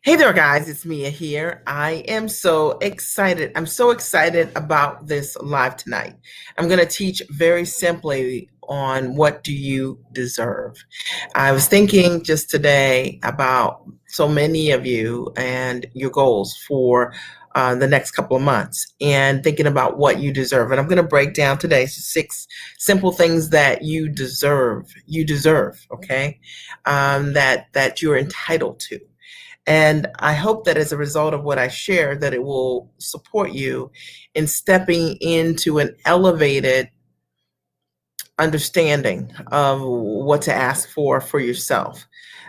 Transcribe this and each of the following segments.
Hey there, guys. It's Mia here. I am so excited. I'm so excited about this live tonight. I'm going to teach very simply on what do you deserve. I was thinking just today about so many of you and your goals for the next couple of months and thinking about what you deserve. And I'm going to break down today 6 simple things that you deserve. You deserve, okay? That you're entitled to. And I hope that as a result of what I share, that it will support you in stepping into an elevated understanding of what to ask for yourself.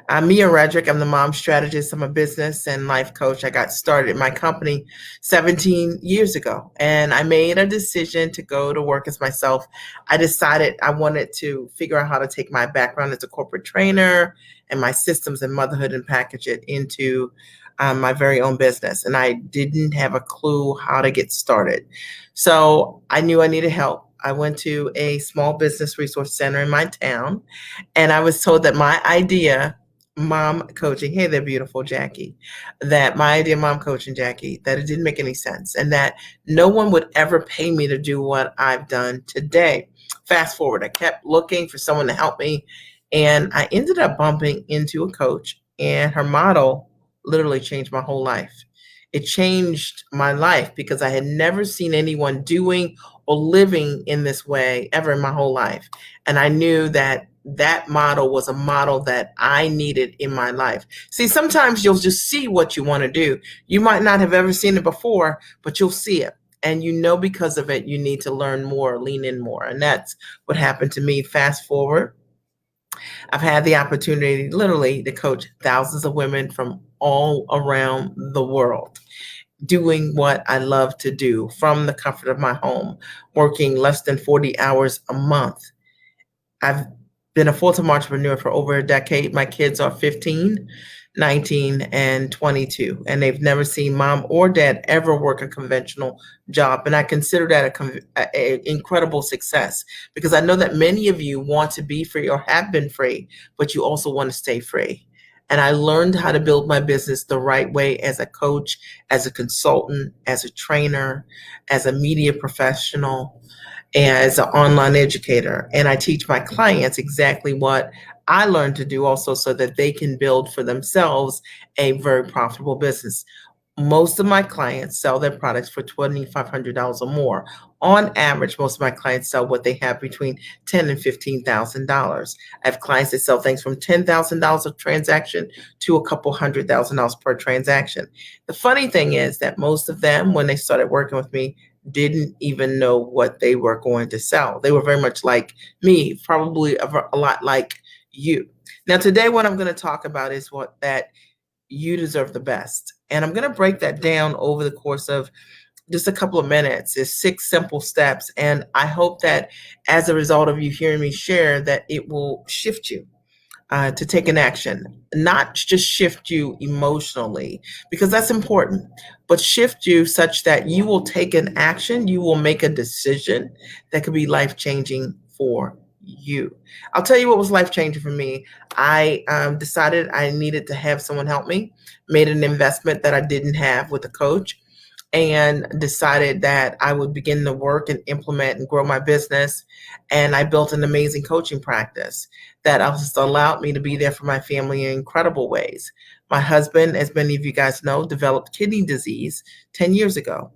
I'm Mia Redrick. I'm the mom strategist. I'm a business and life coach. I got started in my company 17 years ago, and I made a decision to go to work as myself. I decided I wanted to figure out how to take my background as a corporate trainer and my systems and motherhood and package it into my very own business. And I didn't have a clue how to get started. So I knew I needed help. I went to a small business resource center in my town, and I was told that my idea, mom coaching, hey there, beautiful Jackie, that my idea, mom coaching Jackie, that it didn't make any sense and that no one would ever pay me to do what I've done today. Fast forward, I kept looking for someone to help me, and I ended up bumping into a coach, and her model literally changed my whole life. It changed my life because I had never seen anyone doing or living in this way ever in my whole life. And I knew that that model was a model that I needed in my life. See, sometimes you'll just see what you want to do. You might not have ever seen it before, but you'll see it. And you know, because of it, you need to learn more, lean in more. And that's what happened to me. Fast forward, I've had the opportunity literally to coach thousands of women from all around the world doing what I love to do from the comfort of my home, working less than 40 hours a month. I've been a full-time entrepreneur for over a decade. My kids are 15, 19, and 22, and they've never seen mom or dad ever work a conventional job. And I consider that a incredible success because I know that many of you want to be free or have been free, but you also want to stay free. And I learned how to build my business the right way as a coach, as a consultant, as a trainer, as a media professional, as an online educator. And I teach my clients exactly what I learned to do also so that they can build for themselves a very profitable business. Most of my clients sell their products for $2,500 or more. On average, most of my clients sell what they have between $10,000 and $15,000. I have clients that sell things from $10,000 a transaction to a couple $100,000 per transaction. The funny thing is that most of them, when they started working with me, didn't even know what they were going to sell. They were very much like me, probably a lot like you. Now, today, what I'm going to talk about is what that you deserve the best. And I'm going to break that down over the course of just a couple of minutes. It's 6 simple steps. And I hope that as a result of you hearing me share, that it will shift you to take an action, not just shift you emotionally, because that's important, but shift you such that you will take an action, you will make a decision that could be life-changing for you. I'll tell you what was life-changing for me. I decided I needed to have someone help me, made an investment that I didn't have with a coach, and decided that I would begin to work and implement and grow my business. And I built an amazing coaching practice that also allowed me to be there for my family in incredible ways. My husband, as many of you guys know, developed kidney disease 10 years ago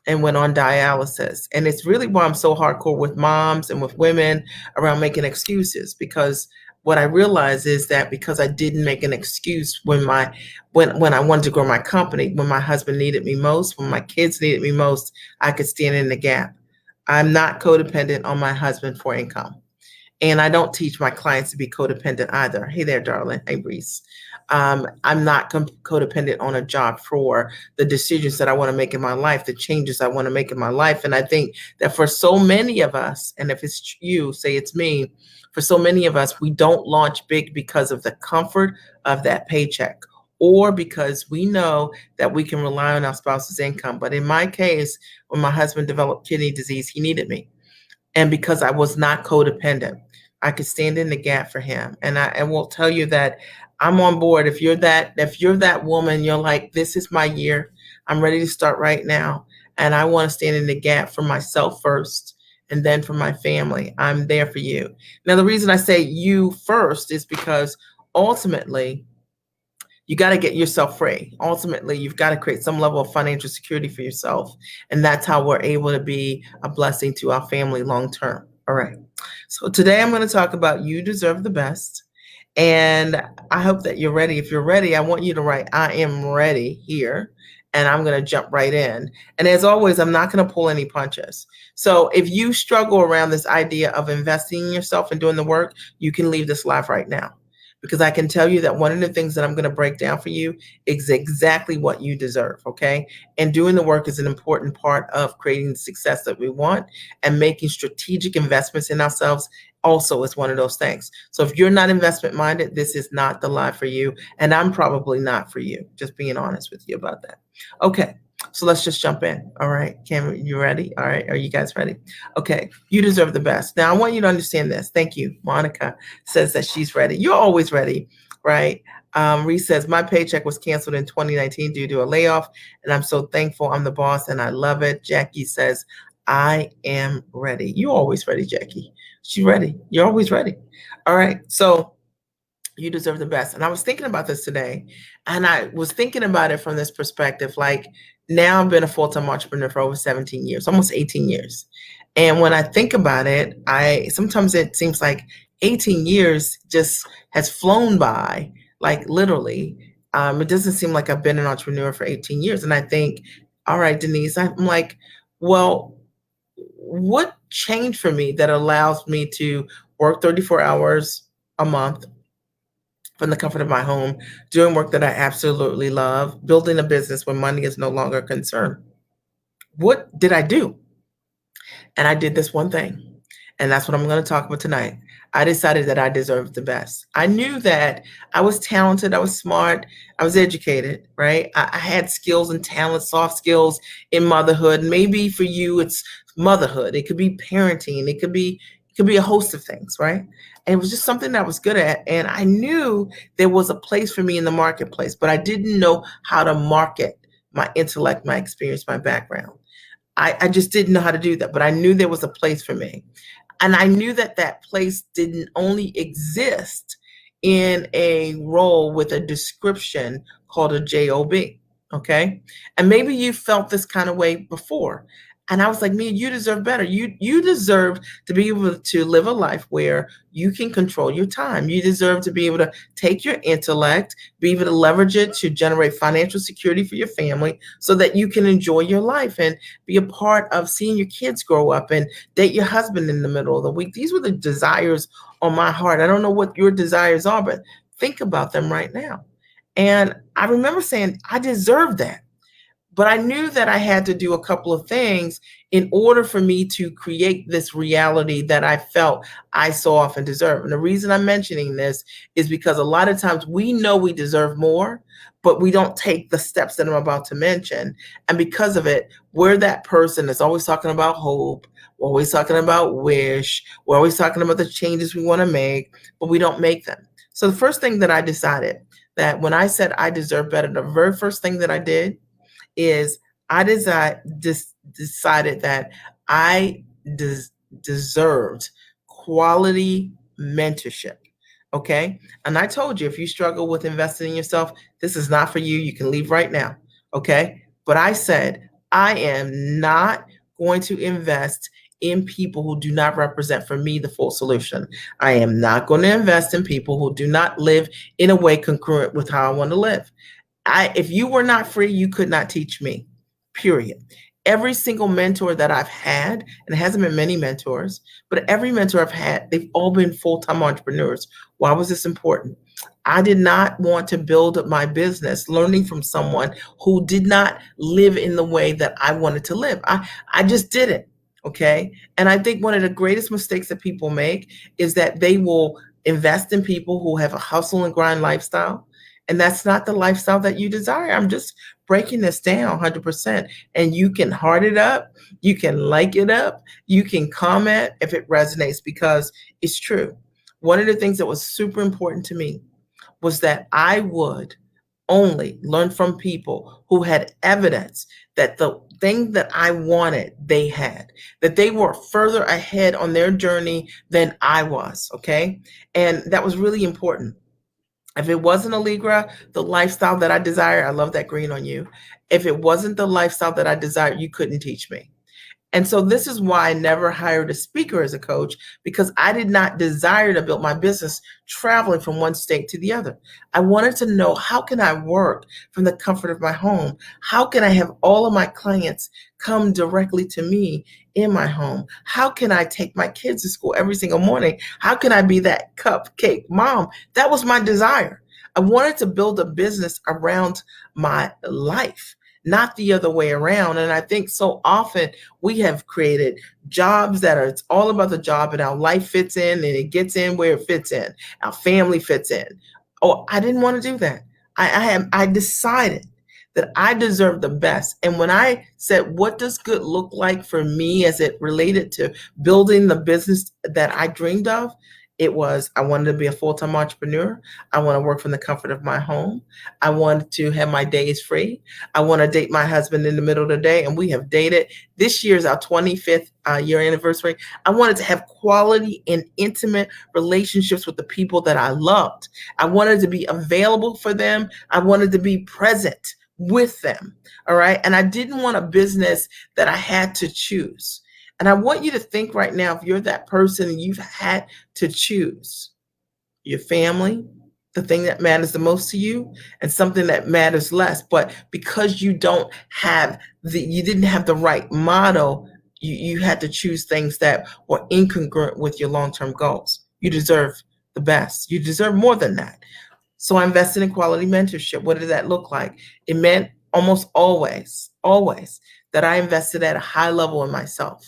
and went on dialysis. And it's really why I'm so hardcore with moms and with women around making excuses, because what I realized is that because I didn't make an excuse when I wanted to grow my company, when my husband needed me most, when my kids needed me most, I could stand in the gap. I'm not codependent on my husband for income. And I don't teach my clients to be codependent either. Hey there, darling. Hey, Reese. I'm not codependent on a job for the decisions that I want to make in my life, the changes I want to make in my life. And I think that for so many of us, and if it's you, say it's me, for so many of us, we don't launch big because of the comfort of that paycheck or because we know that we can rely on our spouse's income. But in my case, when my husband developed kidney disease, he needed me. And because I was not codependent, I could stand in the gap for him. And I will tell you that I'm on board. If you're that woman, you're like, this is my year. I'm ready to start right now. And I want to stand in the gap for myself first and then for my family. I'm there for you. Now, the reason I say you first is because ultimately you got to get yourself free. Ultimately, you've got to create some level of financial security for yourself. And that's how we're able to be a blessing to our family long term. All right. So today I'm going to talk about you deserve the best. And I hope that you're ready. If you're ready, I want you to write, I am ready here. And I'm going to jump right in. And as always, I'm not going to pull any punches. So if you struggle around this idea of investing in yourself and doing the work, you can leave this live right now. Because I can tell you that one of the things that I'm going to break down for you is exactly what you deserve. Okay. And doing the work is an important part of creating the success that we want, and making strategic investments in ourselves also is one of those things. So if you're not investment minded, this is not the live for you. And I'm probably not for you, just being honest with you about that. Okay. So let's just jump in. All right. Cameron, you ready? All right. Are you guys ready? Okay. You deserve the best. Now, I want you to understand this. Thank you. Monica says that she's ready. You're always ready, right? Reese says, my paycheck was canceled in 2019 due to a layoff, and I'm so thankful. I'm the boss and I love it. Jackie says, I am ready. You're always ready, Jackie. She's ready. You're always ready. All right. So you deserve the best. And I was thinking about this today, and I was thinking about it from this perspective. Like, now I've been a full-time entrepreneur for over 17 years, almost 18 years. And when I think about it, I sometimes it seems like 18 years just has flown by, like literally. It doesn't seem like I've been an entrepreneur for 18 years. And I think, all right, Denise, I'm like, well, what changed for me that allows me to work 34 hours a month from the comfort of my home, doing work that I absolutely love, building a business when money is no longer a concern? What did I do? And I did this one thing. And that's what I'm going to talk about tonight. I decided that I deserved the best. I knew that I was talented, I was smart, I was educated, right? I had skills and talent, soft skills in motherhood. Maybe for you, it's motherhood. It could be parenting. It could be a host of things, right? And it was just something that I was good at. And I knew there was a place for me in the marketplace, but I didn't know how to market my intellect, my experience, my background. I just didn't know how to do that, but I knew there was a place for me. And I knew that that place didn't only exist in a role with a description called a job. Okay. And maybe you felt this kind of way before. And I was like, Mia, you deserve better. You deserve to be able to live a life where you can control your time. You deserve to be able to take your intellect, be able to leverage it to generate financial security for your family so that you can enjoy your life and be a part of seeing your kids grow up and date your husband in the middle of the week. These were the desires on my heart. I don't know what your desires are, but think about them right now. And I remember saying, I deserve that. But I knew that I had to do a couple of things in order for me to create this reality that I felt I so often deserve. And the reason I'm mentioning this is because a lot of times we know we deserve more, but we don't take the steps that I'm about to mention. And because of it, we're that person that's always talking about hope. We're always talking about wish. We're always talking about the changes we want to make, but we don't make them. So the first thing that I decided, that when I said I deserve better, the very first thing that I did is I decided that I deserved quality mentorship. Okay. And I told you, if you struggle with investing in yourself, this is not for you. You can leave right now. Okay. But I said, I am not going to invest in people who do not represent for me the full solution. I am not going to invest in people who do not live in a way congruent with how I want to live. If you were not free, you could not teach me, period. Every single mentor that I've had, and it hasn't been many mentors, but every mentor I've had, they've all been full-time entrepreneurs. Why was this important? I did not want to build my business learning from someone who did not live in the way that I wanted to live. I just didn't. Okay. And I think one of the greatest mistakes that people make is that they will invest in people who have a hustle and grind lifestyle. And that's not the lifestyle that you desire. I'm just breaking this down 100%. And you can heart it up. You can like it up. You can comment if it resonates, because it's true. One of the things that was super important to me was that I would only learn from people who had evidence that the thing that I wanted, they had, that they were further ahead on their journey than I was. Okay. And that was really important. If it wasn't a Libra, the lifestyle that I desire, I love that green on you. If it wasn't the lifestyle that I desired, you couldn't teach me. And so this is why I never hired a speaker as a coach, because I did not desire to build my business traveling from one state to the other. I wanted to know, how can I work from the comfort of my home? How can I have all of my clients come directly to me in my home? How can I take my kids to school every single morning? How can I be that cupcake mom? That was my desire. I wanted to build a business around my life, not the other way around. And I think so often we have created jobs that are, it's all about the job, and our life fits in and it gets in where it fits in. Our family fits in. Oh, I didn't want to do that. I decided that I deserve the best. And when I said, what does good look like for me as it related to building the business that I dreamed of? It was, I wanted to be a full-time entrepreneur. I want to work from the comfort of my home. I wanted to have my days free. I want to date my husband in the middle of the day. And we have dated. This year is our 25th year anniversary. I wanted to have quality and intimate relationships with the people that I loved. I wanted to be available for them. I wanted to be present with them. All right. And I didn't want a business that I had to choose. And I want you to think right now, if you're that person and you've had to choose your family, the thing that matters the most to you, and something that matters less, but because you didn't have the right model, you had to choose things that were incongruent with your long-term goals. You deserve the best. You deserve more than that. So I invested in quality mentorship. What did that look like? It meant almost always that I invested at a high level in myself,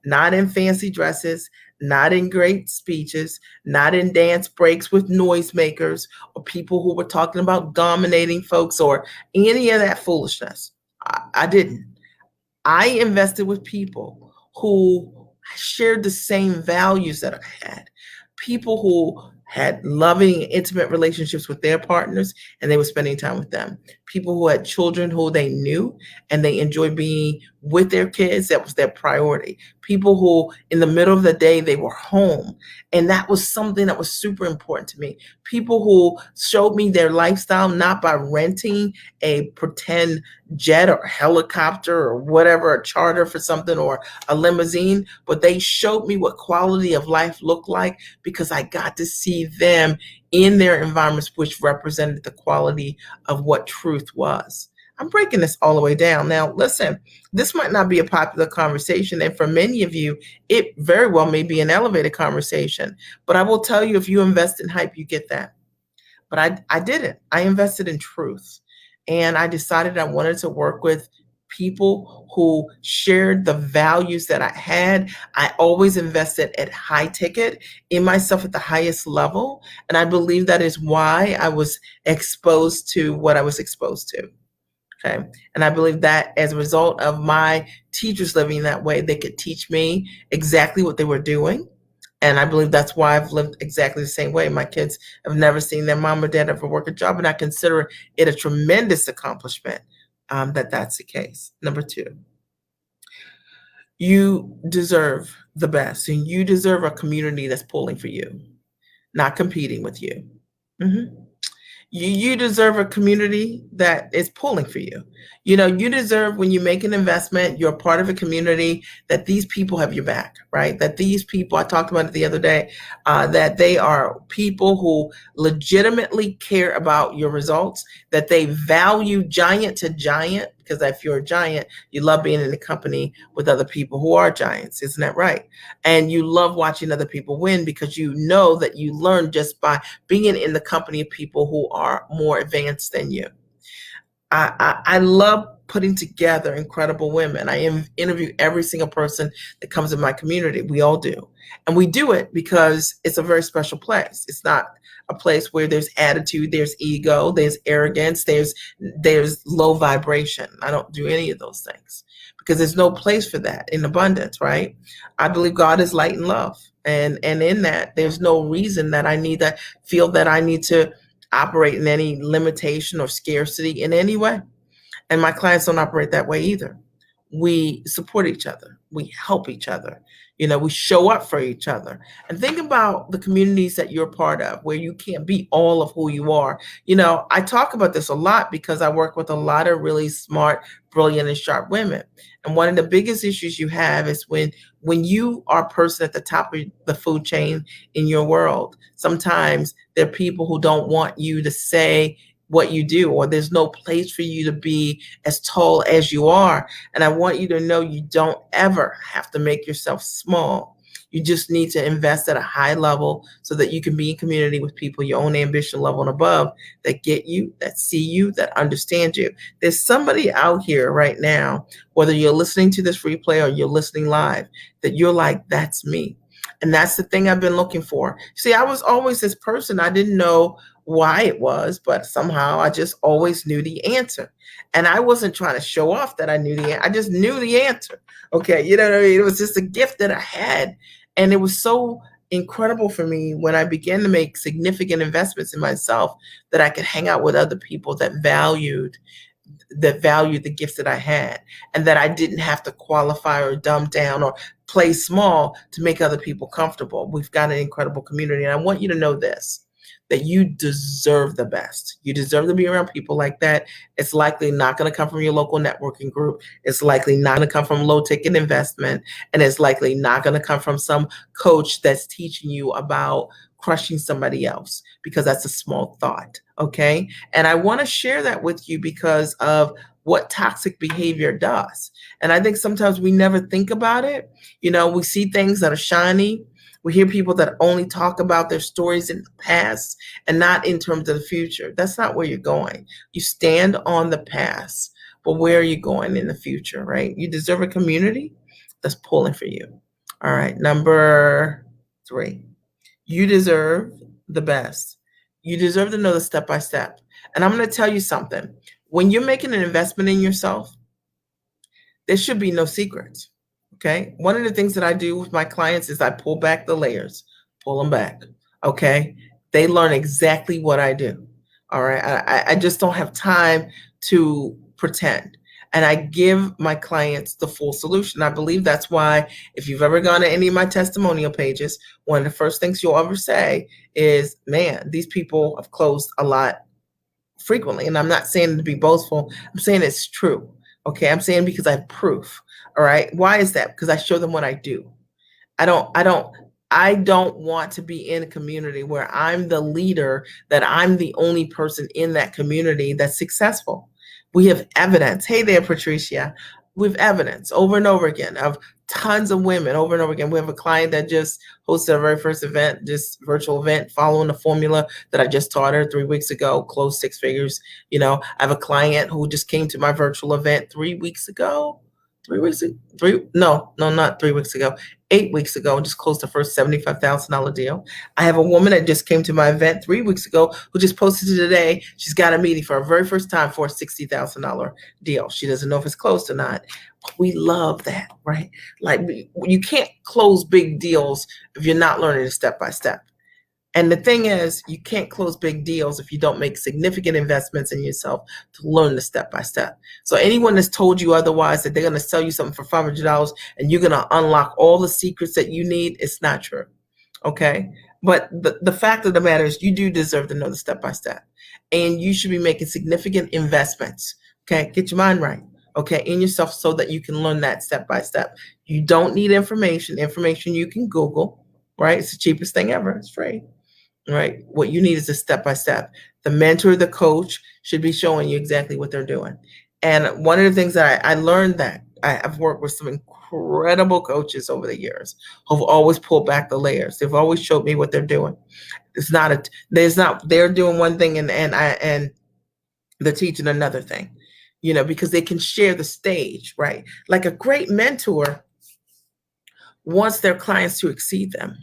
not in fancy dresses, not in great speeches, not in dance breaks with noisemakers or people who were talking about dominating folks or any of that foolishness. I didn't. I invested with people who shared the same values that I had, people who had loving, intimate relationships with their partners, and they were spending time with them. People who had children who they knew and they enjoyed being with their kids. That was their priority. People who, in the middle of the day, they were home. And that was something that was super important to me. People who showed me their lifestyle, not by renting a pretend jet or helicopter or whatever, a charter for something or a limousine, but they showed me what quality of life looked like because I got to see them in their environments, which represented the quality of what truth was. I'm breaking this all the way down. Now, listen, this might not be a popular conversation, and for many of you, it very well may be an elevated conversation. But I will tell you, if you invest in hype, you get that. But I didn't. I invested in truth. And I decided I wanted to work with people who shared the values that I had. I always invested at high ticket in myself at the highest level. And I believe that is why I was exposed to what I was exposed to. Okay. And I believe that as a result of my teachers living that way, they could teach me exactly what they were doing. And I believe that's why I've lived exactly the same way. My kids have never seen their mom or dad ever work a job, and I consider it a tremendous accomplishment that that's the case. Number two, you deserve the best, and you deserve a community that's pulling for you, not competing with you. Mhm. You deserve a community that is pulling for you. You know, you deserve, when you make an investment, you're part of a community, that these people have your back, right? That these people, I talked about it the other day, that they are people who legitimately care about your results, that they value giant to giant, because if you're a giant, you love being in a company with other people who are giants. Isn't that right? And you love watching other people win because you know that you learn just by being in the company of people who are more advanced than you. I love putting together incredible women. I interview every single person that comes in my community. We all do. And we do it because it's a very special place. It's not a place where there's attitude, there's ego, there's arrogance, there's low vibration. I don't do any of those things because there's no place for that in abundance, right? I believe God is light and love. And in that, there's no reason that I need to feel that I need to operate in any limitation or scarcity in any way. And my clients don't operate that way either. We support each other. We help each other. We show up for each other. And think about the communities that you're part of where you can't be all of who you are. I talk about this a lot because I work with a lot of really smart, brilliant, and sharp women. And one of the biggest issues you have is when you are a person at the top of the food chain in your world, sometimes there are people who don't want you to say what you do, or there's no place for you to be as tall as you are. And I want you to know you don't ever have to make yourself small. You just need to invest at a high level so that you can be in community with people your own ambition level and above that get you, that see you, that understand you. There's somebody out here right now, whether you're listening to this replay or you're listening live, that you're like, that's me. And that's the thing I've been looking for. See, I was always this person. I didn't know why it was, but somehow I just always knew the answer. And I wasn't trying to show off that I knew the answer. I just knew the answer. Okay. You know what I mean? It was just a gift that I had. And it was so incredible for me when I began to make significant investments in myself that I could hang out with other people that valued the gifts that I had, and that I didn't have to qualify or dumb down or play small to make other people comfortable. We've got an incredible community. And I want you to know this, that you deserve the best. You deserve to be around people like that. It's likely not going to come from your local networking group. It's likely not going to come from low ticket investment. And it's likely not going to come from some coach that's teaching you about crushing somebody else, because that's a small thought. Okay. And I want to share that with you because of what toxic behavior does. And I think sometimes we never think about it. We see things that are shiny. We hear people that only talk about their stories in the past and not in terms of the future. That's not where you're going. You stand on the past, but where are you going in the future, right? You deserve a community that's pulling for you. All right. Number 3, you deserve the best. You deserve to know the step by step. And I'm going to tell you something. When you're making an investment in yourself, there should be no secrets. Okay. One of the things that I do with my clients is I pull back the layers, pull them back. Okay. They learn exactly what I do. All right. I just don't have time to pretend. And I give my clients the full solution. I believe that's why, if you've ever gone to any of my testimonial pages, one of the first things you'll ever say is, man, these people have closed a lot frequently. And I'm not saying to be boastful. I'm saying it's true. Okay. I'm saying because I have proof. All right. Why is that? Because I show them what I do. I don't want to be in a community where I'm the leader, that I'm the only person in that community that's successful. We have evidence. Hey there, Patricia. We have evidence over and over again of tons of women over and over again. We have a client that just hosted our very first event, this virtual event, following the formula that I just taught her 3 weeks ago, closed 6 figures. I have a client who just came to my virtual event 3 weeks ago. 3 weeks, no, not 3 weeks ago, 8 weeks ago, and just closed the first $75,000 deal. I have a woman that just came to my event 3 weeks ago who just posted today. She's got a meeting for her very first time for a $60,000 deal. She doesn't know if it's closed or not. We love that, right? Like, you can't close big deals if you're not learning it step by step. And the thing is, you can't close big deals if you don't make significant investments in yourself to learn the step by step. So anyone that's told you otherwise, that they're going to sell you something for $500 and you're going to unlock all the secrets that you need, it's not true. Okay. But the fact of the matter is, you do deserve to know the step by step, and you should be making significant investments. Okay. Get your mind right. Okay. In yourself, so that you can learn that step by step. You don't need information you can Google, right? It's the cheapest thing ever. It's free. Right. What you need is a step by step. The mentor, the coach should be showing you exactly what they're doing. And one of the things that I learned, that I've worked with some incredible coaches over the years who've always pulled back the layers. They've always showed me what they're doing. They're doing one thing and they're teaching another thing, because they can share the stage, right? Like a great mentor wants their clients to exceed them.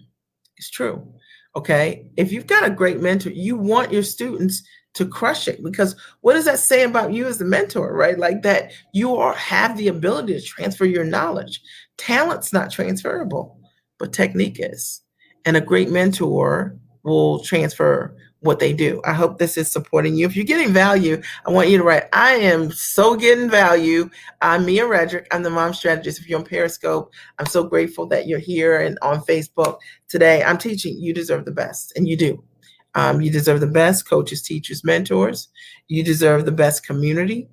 It's true. Okay. If you've got a great mentor, you want your students to crush it, because what does that say about you as the mentor, right? Like, that you have the ability to transfer your knowledge. Talent's not transferable, but technique is. And a great mentor will transfer what they do. I hope this is supporting you. If you're getting value, I want you to write, I am so getting value. I'm Mia Redrick. I'm the mom strategist. If you're on Periscope, I'm so grateful that you're here, and on Facebook today. I'm teaching you deserve the best, and you do. You deserve the best coaches, teachers, mentors. You deserve the best community.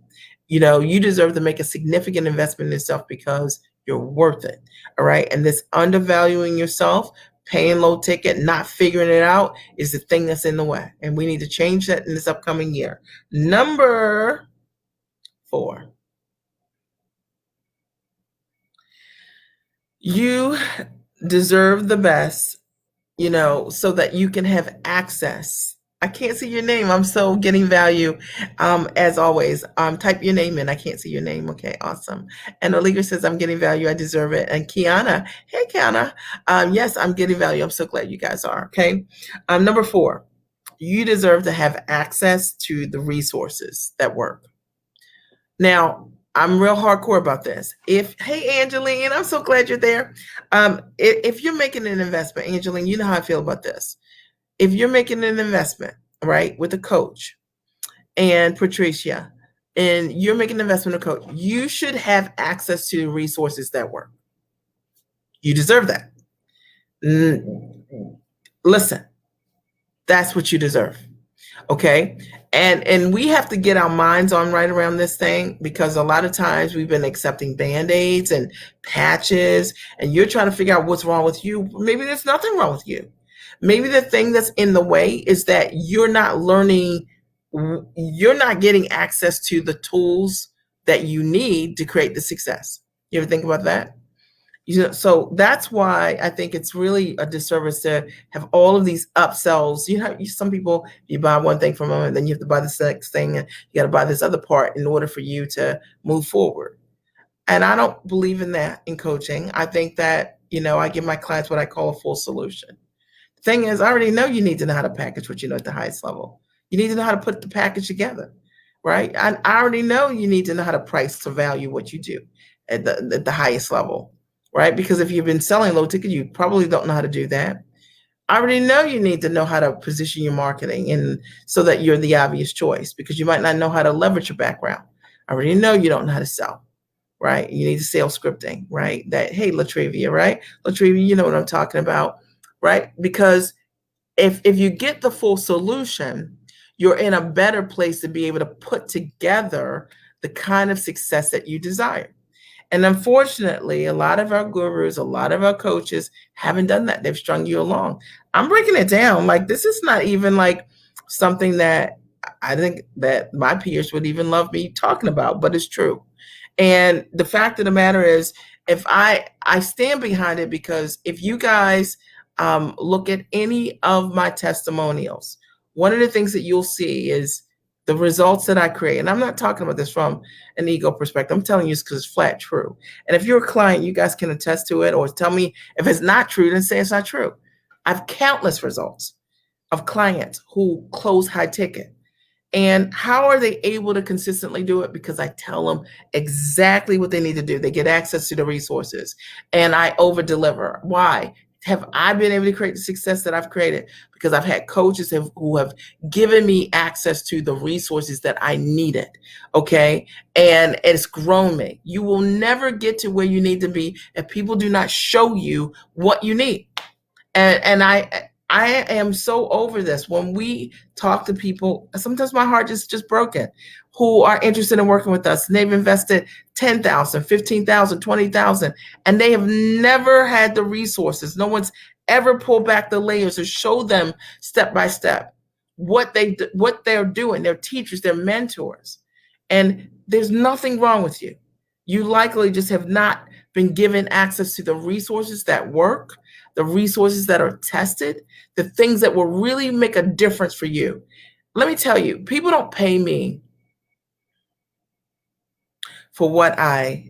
You deserve to make a significant investment in yourself because you're worth it. All right. And this undervaluing yourself, paying low ticket, not figuring it out is the thing that's in the way. And we need to change that in this upcoming year. Number 4, you deserve the best, so that you can have access. I can't see your name. I'm so getting value. As always, type your name in. I can't see your name. Okay, awesome. And Oliga says, I'm getting value. I deserve it. And Kiana, hey, Kiana. Yes, I'm getting value. I'm so glad you guys are. Okay. Number 4, you deserve to have access to the resources that work. Now, I'm real hardcore about this. Hey, Angeline, I'm so glad you're there. If you're making an investment, Angeline, you know how I feel about this. If you're making an investment, right, with a coach, and Patricia, and you're making an investment with a coach, you should have access to resources that work. You deserve that. Listen, that's what you deserve. Okay. And we have to get our minds on right around this thing, because a lot of times we've been accepting band-aids and patches, and you're trying to figure out what's wrong with you. Maybe there's nothing wrong with you. Maybe the thing that's in the way is that you're not learning, you're not getting access to the tools that you need to create the success. You ever think about that? So that's why I think it's really a disservice to have all of these upsells. Some people, you buy one thing from them and then you have to buy the next thing, and you got to buy this other part in order for you to move forward. And I don't believe in that in coaching. I think that, I give my clients what I call a full solution. The thing is, I already know you need to know how to package what you know at the highest level. You need to know how to put the package together, right? I already know you need to know how to price to value what you do at the highest level. Right? Because if you've been selling low ticket, you probably don't know how to do that. I already know you need to know how to position your marketing, and so that you're the obvious choice, because you might not know how to leverage your background. I already know you don't know how to sell, right? You need to sales scripting, right? Hey, Latrivia, right? Latrivia, you know what I'm talking about, right? Because if you get the full solution, you're in a better place to be able to put together the kind of success that you desire. And unfortunately, a lot of our gurus, a lot of our coaches haven't done that. They've strung you along. I'm breaking it down. Like, this is not even like something that I think that my peers would even love me talking about, but it's true. And the fact of the matter is, if I stand behind it, because if you guys look at any of my testimonials, one of the things that you'll see is the results that I create. And I'm not talking about this from an ego perspective. I'm telling you this because it's flat true. And if you're a client, you guys can attest to it, or tell me if it's not true, then say it's not true. I have countless results of clients who close high ticket. And how are they able to consistently do it? Because I tell them exactly what they need to do. They get access to the resources, and I over deliver. Why? Have I been able to create the success that I've created? Because I've had coaches who have given me access to the resources that I needed. Okay. And it's grown me. You will never get to where you need to be if people do not show you what you need. And I am so over this. When we talk to people, sometimes my heart is just broken, who are interested in working with us, and they've invested 10,000, 15,000, 20,000, and they have never had the resources. No one's ever pulled back the layers or show them step by step what they're doing. They're teachers, they're mentors, and there's nothing wrong with you. You likely just have not been given access to the resources that work, the resources that are tested, the things that will really make a difference for you. Let me tell you, people don't pay me for what I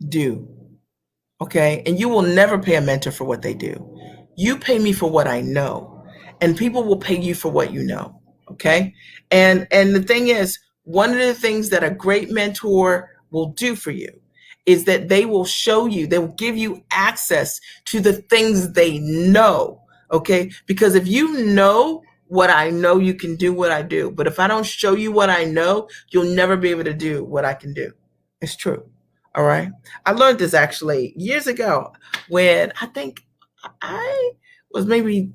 do, okay? And you will never pay a mentor for what they do. You pay me for what I know, and people will pay you for what you know, okay? And the thing is, one of the things that a great mentor will do for you is that they will show you, they will give you access to the things they know, okay? Because if you know what I know you can do what I do. But if I don't show you what I know, you'll never be able to do what I can do. It's true. All right. I learned this actually years ago when I think I was maybe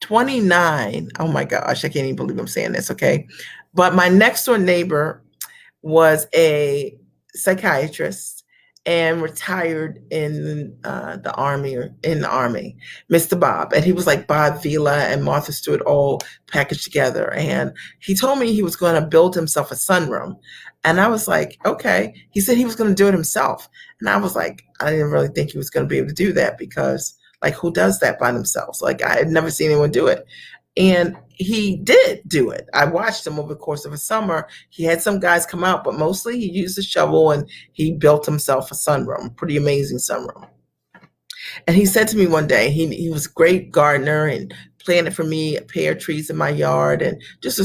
29. Oh my gosh, I can't even believe I'm saying this. Okay. But my next door neighbor was a psychiatrist and retired in the army or in the army, Mr. Bob. And he was like Bob Vila and Martha Stewart all packaged together. And he told me he was going to build himself a sunroom. And I was like, okay. He said he was going to do it himself. And I was like, I didn't really think he was going to be able to do that because, like, who does that by themselves? Like, I had never seen anyone do it. And he did do it. I watched him over the course of a summer. He had some guys come out, but mostly he used a shovel and he built himself a sunroom, pretty amazing sunroom. And he said to me one day, he was a great gardener and planted for me pear trees in my yard and just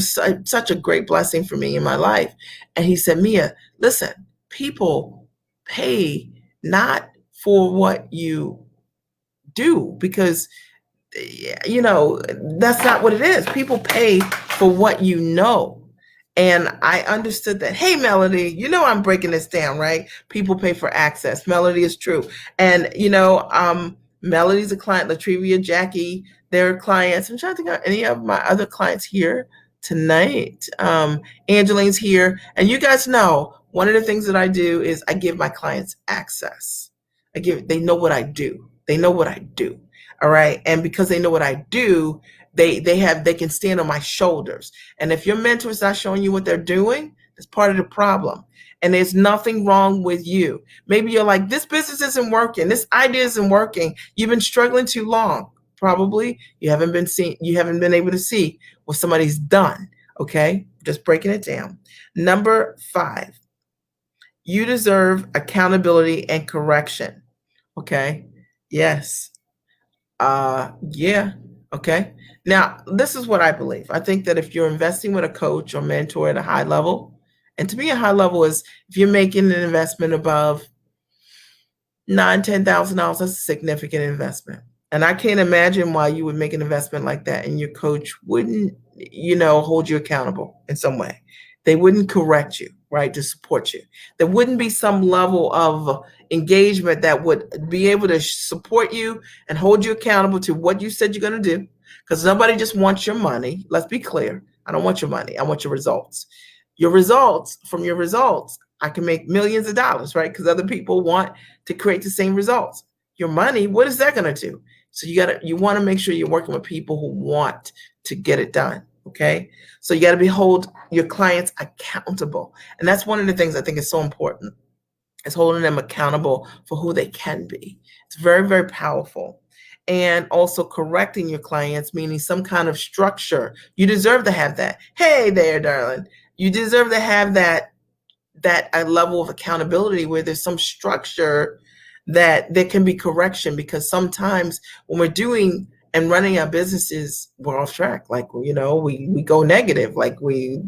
such a great blessing for me in my life. And he said, Mia, listen, people pay not for what you do because that's not what it is. People pay for what you know. And I understood that. Hey, Melody, I'm breaking this down, right? People pay for access. Melody is true. And, Melody's a client, Latrivia, Jackie, they're clients. I'm trying to think of any of my other clients here tonight. Angeline's here. And you guys know, one of the things that I do is I give my clients access. They know what I do. They know what I do. All right. And because they know what I do, they can stand on my shoulders. And if your mentor is not showing you what they're doing, that's part of the problem. And there's nothing wrong with you. Maybe you're like, this business isn't working. This idea isn't working. You've been struggling too long. Probably you haven't been able to see what somebody's done. Okay. Just breaking it down. Number 5, you deserve accountability and correction. Okay. Yes. Yeah. Okay. Now, this is what I believe. I think that if you're investing with a coach or mentor at a high level, and to me, a high level is if you're making an investment above $10,000, that's a significant investment. And I can't imagine why you would make an investment like that and your coach wouldn't, hold you accountable in some way. They wouldn't correct you, right, to support you. There wouldn't be some level of engagement that would be able to support you and hold you accountable to what you said you're going to do. Because nobody just wants your money. Let's be clear. I don't want your money. I want your results. From your results, I can make millions of dollars, right? Because other people want to create the same results. Your money, what is that going to do? So you want to make sure you're working with people who want to get it done. Okay. So you got to hold your clients accountable. And that's one of the things I think is so important, is holding them accountable for who they can be. It's very, very powerful. And also correcting your clients, meaning some kind of structure. You deserve to have that. Hey there, darling. You deserve to have that a level of accountability where there's some structure that there can be correction, because sometimes when we're doing and running our businesses, we're off track. Like, we go negative, like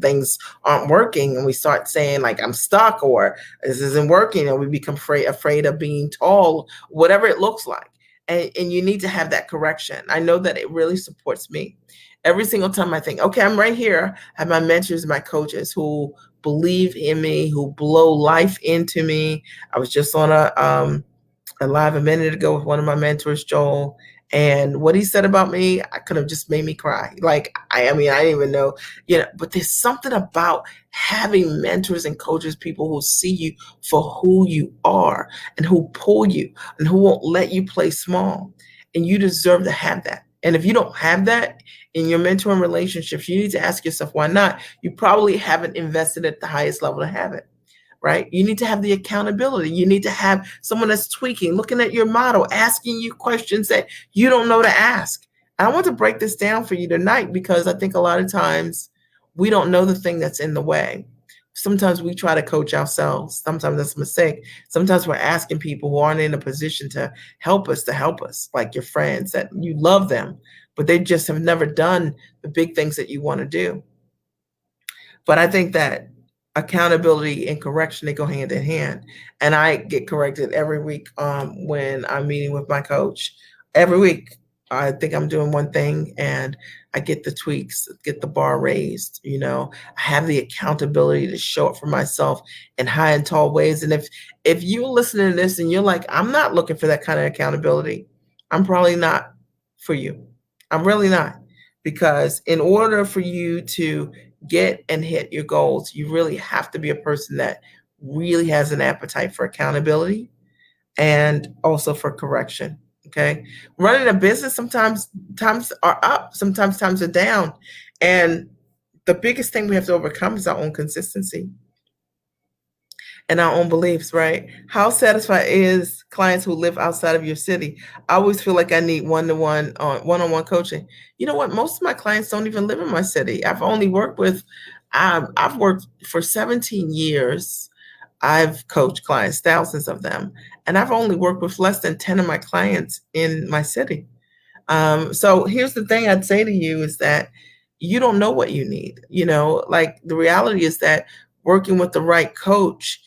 things aren't working and we start saying like, I'm stuck or this isn't working. And we become afraid of being tall, whatever it looks like. And you need to have that correction. I know that it really supports me. Every single time I think, okay, I'm right here. I have my mentors, my coaches who believe in me, who blow life into me. I was just on a live a minute ago with one of my mentors, Joel, and what he said about me, I could have just made me cry. Like, I didn't even know, but there's something about having mentors and coaches, people who see you for who you are and who pull you and who won't let you play small. And you deserve to have that. And if you don't have that in your mentoring relationships, you need to ask yourself, why not? You probably haven't invested at the highest level to have it. Right? You need to have the accountability. You need to have someone that's tweaking, looking at your model, asking you questions that you don't know to ask. I want to break this down for you tonight because I think a lot of times we don't know the thing that's in the way. Sometimes we try to coach ourselves. Sometimes that's a mistake. Sometimes we're asking people who aren't in a position to help us, like your friends that you love them, but they just have never done the big things that you want to do. But I think that accountability and correction, they go hand in hand. And I get corrected every week when I'm meeting with my coach. Every week. I think I'm doing one thing and I get the tweaks, get the bar raised, I have the accountability to show up for myself in high and tall ways. And if you're listening to this and you're like, I'm not looking for that kind of accountability, I'm probably not for you. I'm really not. Because in order for you to get and hit your goals, you really have to be a person that really has an appetite for accountability and also for correction. Okay. Running a business, sometimes times are up, sometimes times are down. And the biggest thing we have to overcome is our own consistency and our own beliefs, right? How satisfied is clients who live outside of your city? I always feel like I need one-to-one one-on-one coaching. You know what? Most of my clients don't even live in my city. I've worked for 17 years. I've coached clients, thousands of them, and I've only worked with less than 10 of my clients in my city. So here's the thing I'd say to you is that you don't know what you need. Like the reality is that working with the right coach,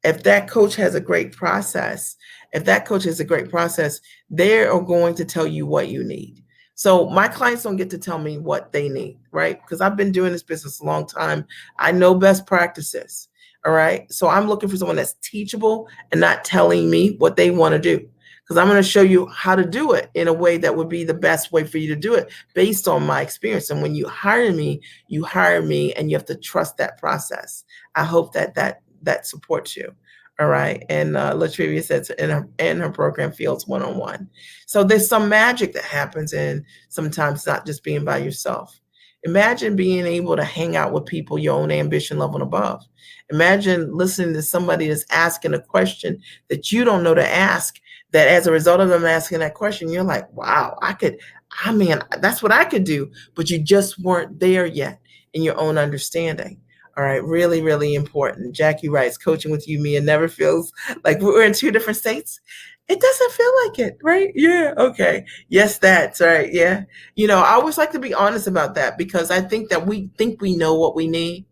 if that coach has a great process, if that coach has a great process, they are going to tell you what you need. So my clients don't get to tell me what they need, right? Because I've been doing this business a long time. I know best practices. All right. So I'm looking for someone that's teachable and not telling me what they want to do, because I'm going to show you how to do it in a way that would be the best way for you to do it based on my experience. And when you hire me and you have to trust that process. I hope that supports you. All right. And Latrivia says in her program Fields one-on-one. So there's some magic that happens in sometimes not just being by yourself. Imagine being able to hang out with people your own ambition level and above. Imagine listening to somebody that's asking a question that you don't know to ask, that as a result of them asking that question, you're like, wow, that's what I could do, but you just weren't there yet in your own understanding. All right, really, really important. Jackie writes, coaching with you, Mia, never feels like we're in two different states. It doesn't feel like it, right? Yeah, okay. Yes, that's right. Yeah. I always like to be honest about that because I think we know what we need.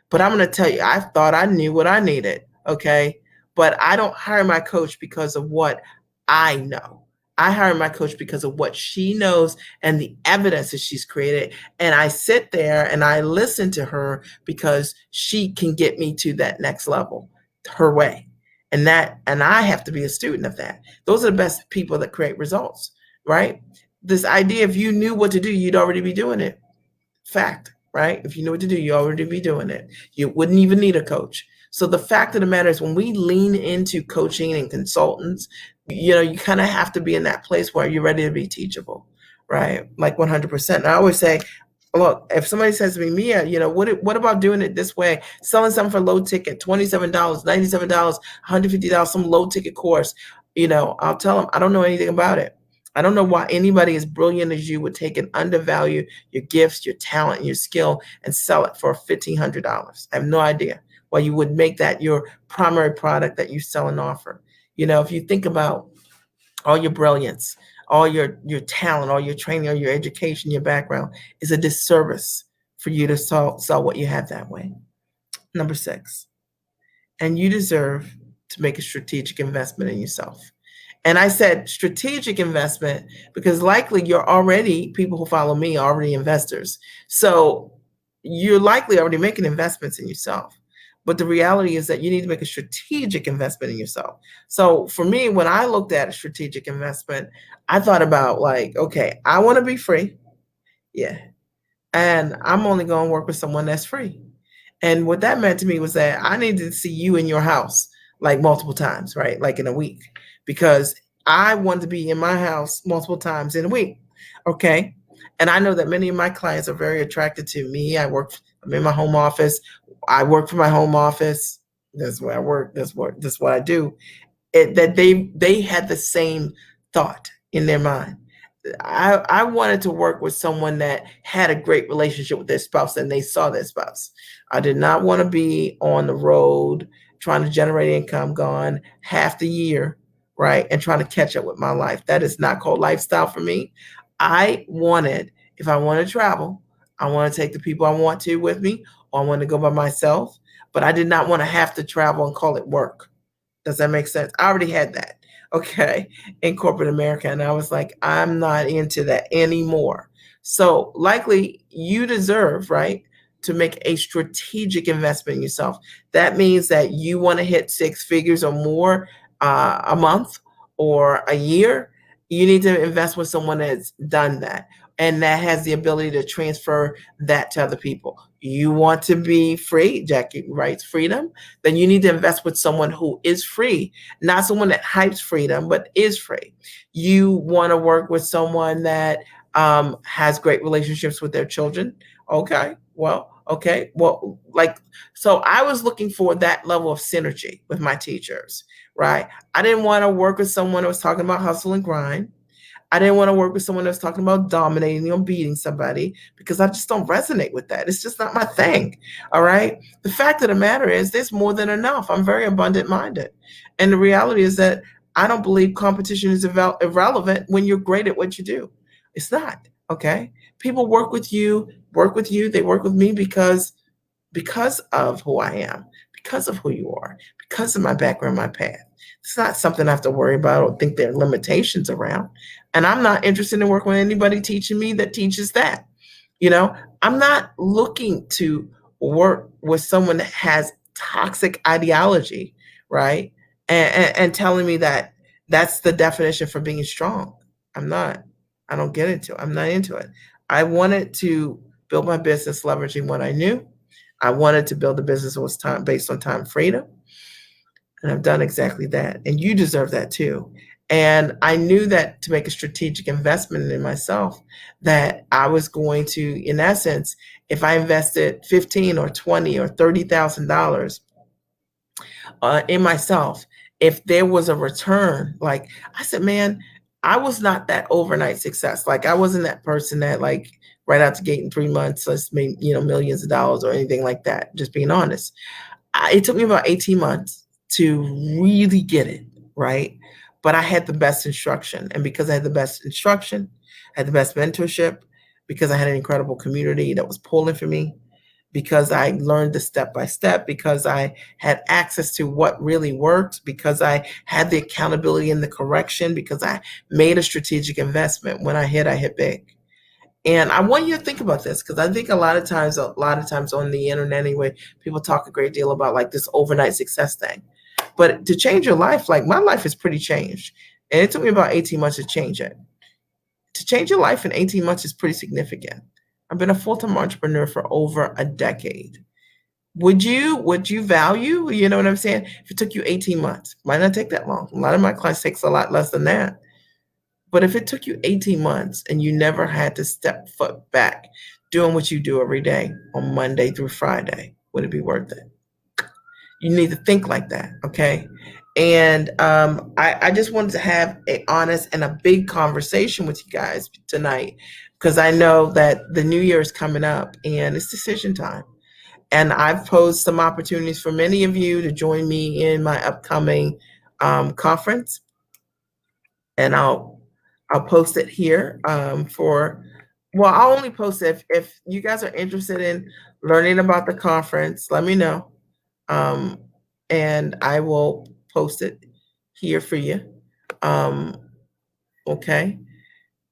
But I'm going to tell you, I thought I knew what I needed. Okay. But I don't hire my coach because of what I know. I hire my coach because of what she knows and the evidence that she's created. And I sit there and I listen to her because she can get me to that next level her way. And I have to be a student of that. Those are the best people that create results, right? This idea, if you knew what to do, you'd already be doing it. Fact, right? If you know what to do, you already be doing it. You wouldn't even need a coach. So the fact of the matter is when we lean into coaching and consultants, you kind of have to be in that place where you're ready to be teachable, right? Like 100%. And I always say, look, if somebody says to me, Mia, what about doing it this way? Selling something for low ticket, $27, $97, $150, some low ticket course, I'll tell them I don't know anything about it. I don't know why anybody as brilliant as you would take and undervalue your gifts, your talent, and your skill and sell it for $1,500. I have no idea why you would make that your primary product that you sell and offer. If you think about all your brilliance, all your talent, all your training, all your education, your background is a disservice for you to sell what you have that way. Number 6, and you deserve to make a strategic investment in yourself. And I said strategic investment because likely people who follow me are already investors. So you're likely already making investments in yourself. But the reality is that you need to make a strategic investment in yourself. So for me, when I looked at a strategic investment, I thought about like, okay, I want to be free. Yeah. And I'm only going to work with someone that's free. And what that meant to me was that I needed to see you in your house like multiple times, right? Like in a week, because I want to be in my house multiple times in a week. Okay. And I know that many of my clients are very attracted to me. I'm in my home office. I work from my home office. That's where I work. That's what I do. That they had the same thought in their mind. I wanted to work with someone that had a great relationship with their spouse and they saw their spouse. I did not want to be on the road trying to generate income, gone half the year, right? And trying to catch up with my life. That is not called lifestyle for me. If I want to travel, I want to take the people I want to with me, or I want to go by myself, but I did not want to have to travel and call it work. Does that make sense? I already had that. okay, in corporate America. And I was like, I'm not into that anymore. So likely you deserve, right, to make a strategic investment in yourself. That means that you want to hit six figures or more a month or a year. You need to invest with someone that's done that and that has the ability to transfer that to other people. You want to be free, Jackie writes freedom, then you need to invest with someone who is free, not someone that hypes freedom, but is free. You want to work with someone that has great relationships with their children. Okay, well, like, so I was looking for that level of synergy with my teachers, right? I didn't want to work with someone that was talking about hustle and grind. I didn't want to work with someone that's talking about dominating or beating somebody because I just don't resonate with that. It's just not my thing. All right. The fact of the matter is, there's more than enough. I'm very abundant minded. And the reality is that I don't believe competition is irrelevant when you're great at what you do. It's not. Okay. People work with you, they work with me because of who I am, because of who you are, because of my background, my path. It's not something I have to worry about or think there are limitations around. And I'm not interested in working with anybody teaching me that teaches that. You know, I'm not looking to work with someone that has toxic ideology, right? And telling me that that's the definition for being strong. I'm not. I don't get into it. I'm not into it. I wanted to build my business leveraging what I knew. I wanted to build a business that was time based on time freedom. And I've done exactly that. And you deserve that too. And I knew that to make a strategic investment in myself, that I was going to, in essence, if I invested 15 or 20 or $30,000 in myself, if there was a return, like I said, man, I was not that overnight success. Like I wasn't that person that like right out the gate in 3 months, let's make, millions of dollars or anything like that. Just being honest. It took me about 18 months to really get it, right? But I had the best instruction. And because I had the best instruction, I had the best mentorship, because I had an incredible community that was pulling for me, because I learned the step by step, because I had access to what really worked, because I had the accountability and the correction, because I made a strategic investment. When I hit big. And I want you to think about this because I think a lot of times on the internet anyway, people talk a great deal about like this overnight success thing. But to change your life, like my life is pretty changed. And it took me about 18 months to change it. To change your life in 18 months is pretty significant. I've been a full-time entrepreneur for over a decade. Would you value, you know what I'm saying? If it took you 18 months, might not take that long. A lot of my clients takes a lot less than that. But if it took you 18 months and you never had to step foot back doing what you do every day on Monday through Friday, would it be worth it? You need to think like that, okay? And I just wanted to have a honest and a big conversation with you guys tonight because I know that the new year is coming up and it's decision time. And I've posed some opportunities for many of you to join me in my upcoming conference, and I'll post it here for. Well, I'll only post it if you guys are interested in learning about the conference. Let me know, um, and I will post it here for you. Um, okay.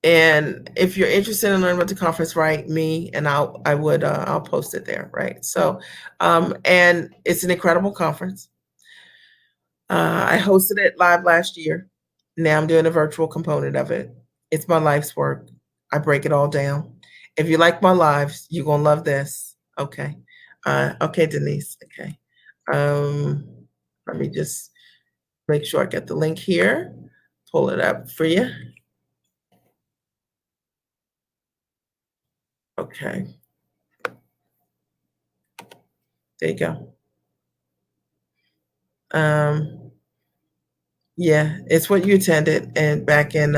And if you're interested in learning about the conference, write me, and I'll post it there, right? So, and it's an incredible conference. I hosted it live last year. Now I'm doing a virtual component of it. It's my life's work. I break it all down. If you like my lives, you're gonna love this. Okay. Okay, Denise. Okay. Um, Let me just make sure I get the link here. Pull it up for you. Okay. There you go. Um, yeah, it's what you attended and back in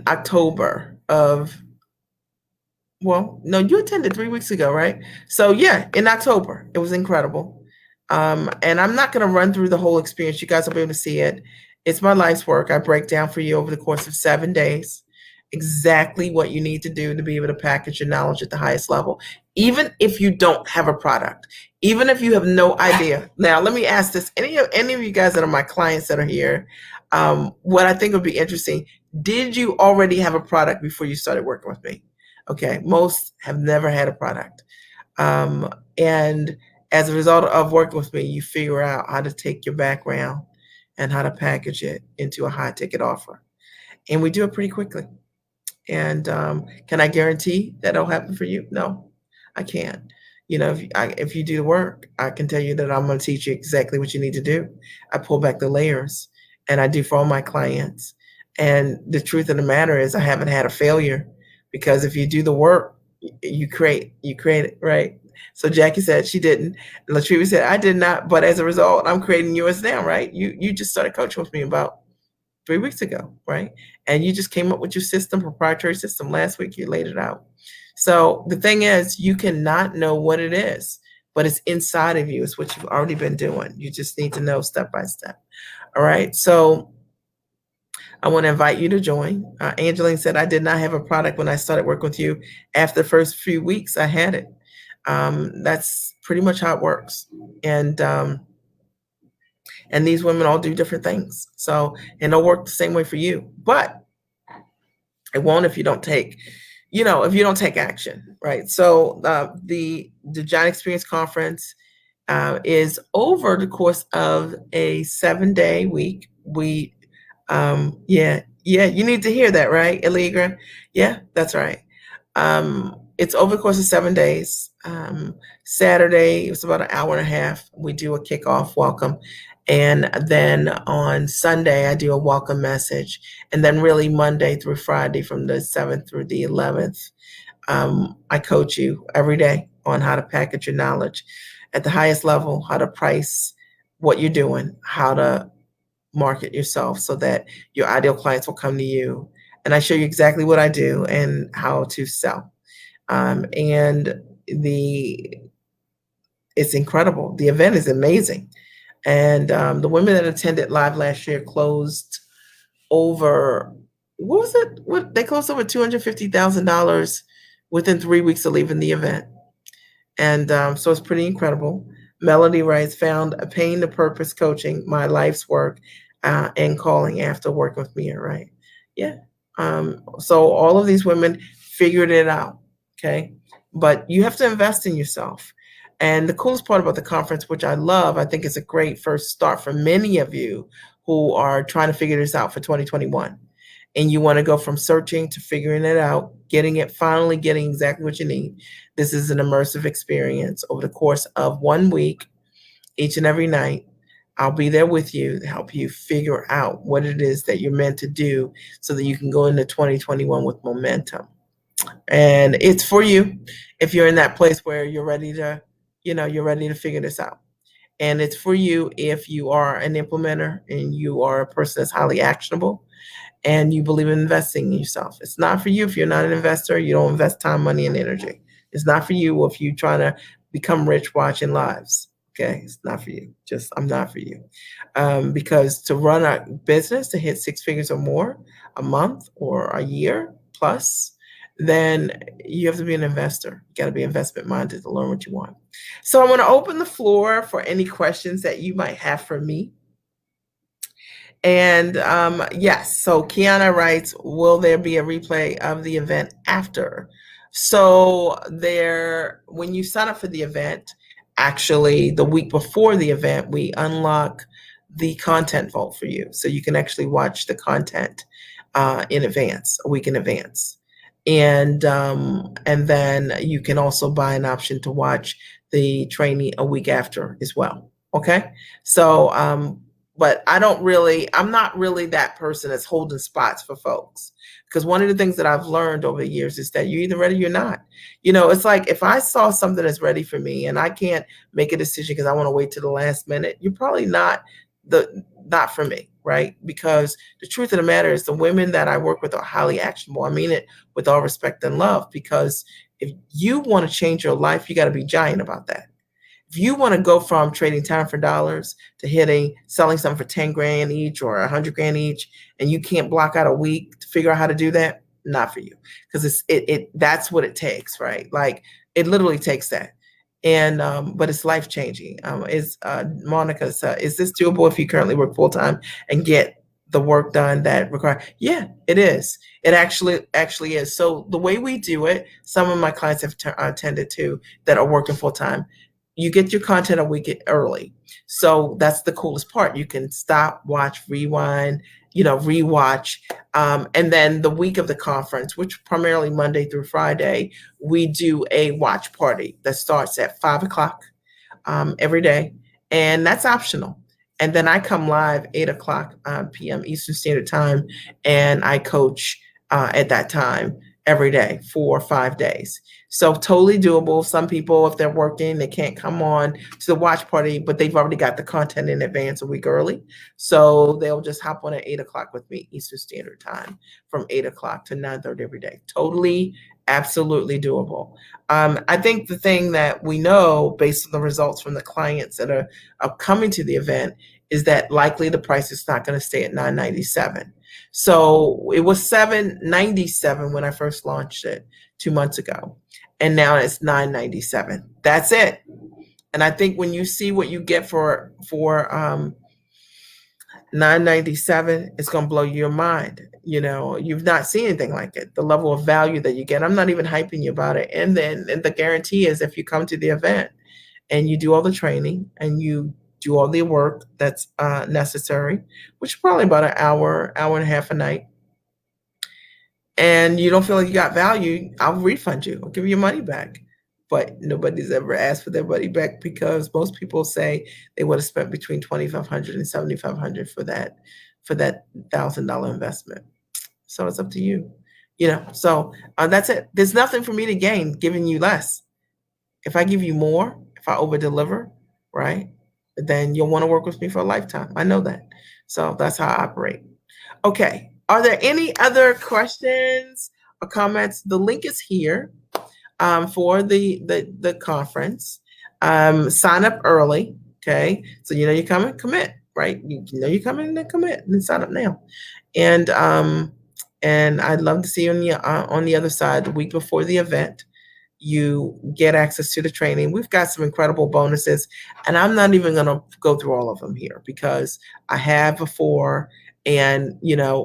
October of, well, no, you attended 3 weeks ago, right? So yeah, in October, it was incredible. And I'm not going to run through the whole experience. You guys will be able to see it. It's my life's work. I break down for you over the course of 7 days exactly what you need to do to be able to package your knowledge at the highest level. even if you don't have a product, even if you have no idea. Now, let me ask this: any of you guys that are my clients that are here, what I think would be interesting: did you already have a product before you started working with me? Okay, most have never had a product, and as a result of working with me, you figure out how to take your background and how to package it into a high ticket offer, and we do it pretty quickly. And can I guarantee that it'll happen for you? No, I can't. If you do the work, I can tell you that I'm going to teach you exactly what you need to do. I pull back the layers, and I do for all my clients. And the truth of the matter is, I haven't had a failure, because if you do the work, you create it, right? So Jackie said she didn't. Latriva said I did not, but as a result, I'm creating yours now, right? You just started coaching with me about 3 weeks ago, right? And you just came up with your system, proprietary system. Last week, you laid it out. So the thing is, you cannot know what it is, but it's inside of you. It's what you've already been doing. You just need to know step by step. All right. So I want to invite you to join. Angeline said, I did not have a product when I started working with you. After the first few weeks, I had it. That's pretty much how it works. And these women all do different things. So, and they'll work the same way for you, but it won't if you don't take, if you don't take action, right? So the Giant Experience Conference is over the course of a 7-day week. Yeah, you need to hear that, right, Allegra? Yeah, that's right. It's over the course of 7 days. Saturday, it's about an hour and a half. We do a kickoff welcome. And then on Sunday, I do a welcome message. And then really Monday through Friday from the 7th through the 11th, I coach you every day on how to package your knowledge at the highest level, how to price what you're doing, how to market yourself so that your ideal clients will come to you. And I show you exactly what I do and how to sell. And it's incredible. The event is amazing. And the women that attended live last year closed over, what was it? They closed over $250,000 within 3 weeks of leaving the event. And so it's pretty incredible. Melody writes, found a pain to purpose coaching, my life's work and calling after working with Mia, right? Yeah. So all of these women figured it out. Okay. But you have to invest in yourself. And the coolest part about the conference, which I love, I think it's a great first start for many of you who are trying to figure this out for 2021. And you want to go from searching to figuring it out, finally getting exactly what you need. This is an immersive experience over the course of 1 week, each and every night. I'll be there with you to help you figure out what it is that you're meant to do so that you can go into 2021 with momentum. And it's for you if you're in that place where you're ready to figure this out. And it's for you if you are an implementer and you are a person that's highly actionable and you believe in investing in yourself. It's not for you if you're not an investor, you don't invest time, money, and energy. It's not for you if you're trying to become rich watching lives. Okay, it's not for you. I'm not for you. Because to run a business to hit 6 figures or more a month or a year plus, then you have to be an investor. You got to be investment minded to learn what you want. So I'm going to open the floor for any questions that you might have for me. And yes, so Kiana writes, will there be a replay of the event after? So when you sign up for the event, actually the week before the event, we unlock the content vault for you. So you can actually watch the content in advance, a week in advance. And then you can also buy an option to watch the training a week after as well. Okay. So, but I'm not really that person that's holding spots for folks. Because one of the things that I've learned over the years is that you're either ready or you're not. It's like if I saw something that's ready for me and I can't make a decision because I want to wait to the last minute, you're probably not for me, right? Because the truth of the matter is the women that I work with are highly actionable. I mean it with all respect and love, because if you want to change your life, you got to be giant about that. If you want to go from trading time for dollars to selling something for 10 grand each or 100 grand each, and you can't block out a week to figure out how to do that, not for you. Because that's what it takes, right? Like It literally takes that. And but it's life changing. Is Monica, is this doable if you currently work full time and get the work done that require? Yeah, it is. It actually is. So the way we do it, some of my clients have tended to that are working full time. You get your content a week early. So that's the coolest part. You can stop, watch, rewind, rewatch. And then the week of the conference, which primarily Monday through Friday, we do a watch party that starts at 5 o'clock every day, and that's optional. And then I come live 8 o'clock p.m. Eastern Standard Time, and I coach at that time every day for 5 days. So totally doable. Some people, if they're working, they can't come on to the watch party, but they've already got the content in advance a week early. So they'll just hop on at 8 o'clock with me Eastern Standard Time from 8 o'clock to 9:30 every day. Totally, absolutely doable. I think the thing that we know based on the results from the clients that are coming to the event is that likely the price is not going to stay at $997. So it was $797 when I first launched it 2 months ago, and now it's $997. That's it. And I think when you see what you get for $997, it's going to blow your mind. You've not seen anything like it. The level of value that you get. I'm not even hyping you about it. And then the guarantee is if you come to the event and you do all the training and you do all the work that's necessary, which is probably about an hour and a half a night, and you don't feel like you got value, I'll refund you. I'll give you your money back. But nobody's ever asked for their money back because most people say they would have spent between $2,500 and $7,500 for that $1,000 investment. So it's up to you. So that's it. There's nothing for me to gain giving you less. If I give you more, if I over deliver, right, then you'll want to work with me for a lifetime. I know that. So that's how I operate. Okay. Are there any other questions or comments? The link is here for the conference. Sign up early. Okay. So you're coming, commit, right? You're coming, then commit and sign up now. And I'd love to see you on the other side the week before the event. You get access to the training. We've got some incredible bonuses, and I'm not even going to go through all of them here because I have before. And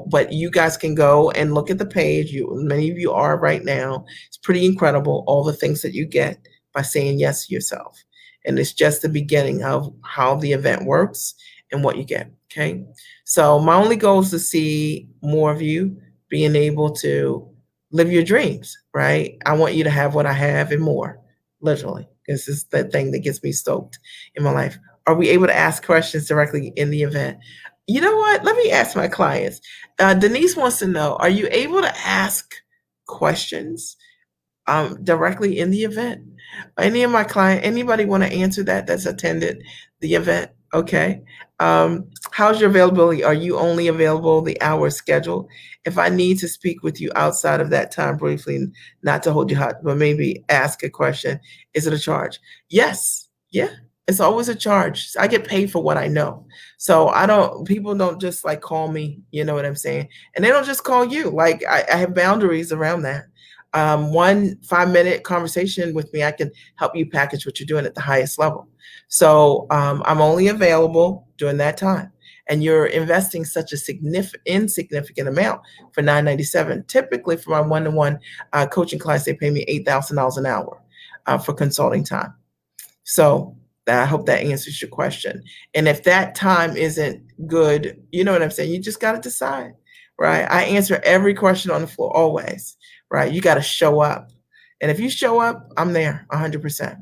but you guys can go and look at the page. Many of you are right now. It's pretty incredible, all the things that you get by saying yes to yourself. And it's just the beginning of how the event works and what you get. Okay. So my only goal is to see more of you being able to live your dreams, right? I want you to have what I have and more, literally. This is the thing that gets me stoked in my life. Are we able to ask questions directly in the event? You know what? Let me ask my clients. Denise wants to know, are you able to ask questions directly in the event? Anybody want to answer that's attended the event? Okay. How's your availability? Are you only available the hours scheduled? If I need to speak with you outside of that time briefly, not to hold you hot, but maybe ask a question, is it a charge? Yes. Yeah. It's always a charge. I get paid for what I know. So people don't just like call me, you know what I'm saying? And they don't just call you. Like I have boundaries around that. 1 5-minute conversation with me, I can help you package what you're doing at the highest level. So I'm only available during that time. And you're investing such a insignificant amount for $997. Typically for my one-to-one coaching class, they pay me $8,000 an hour for consulting time. So I hope that answers your question. And if that time isn't good, you know what I'm saying? You just got to decide, right? I answer every question on the floor, always, right? You got to show up. And if you show up, I'm there 100%.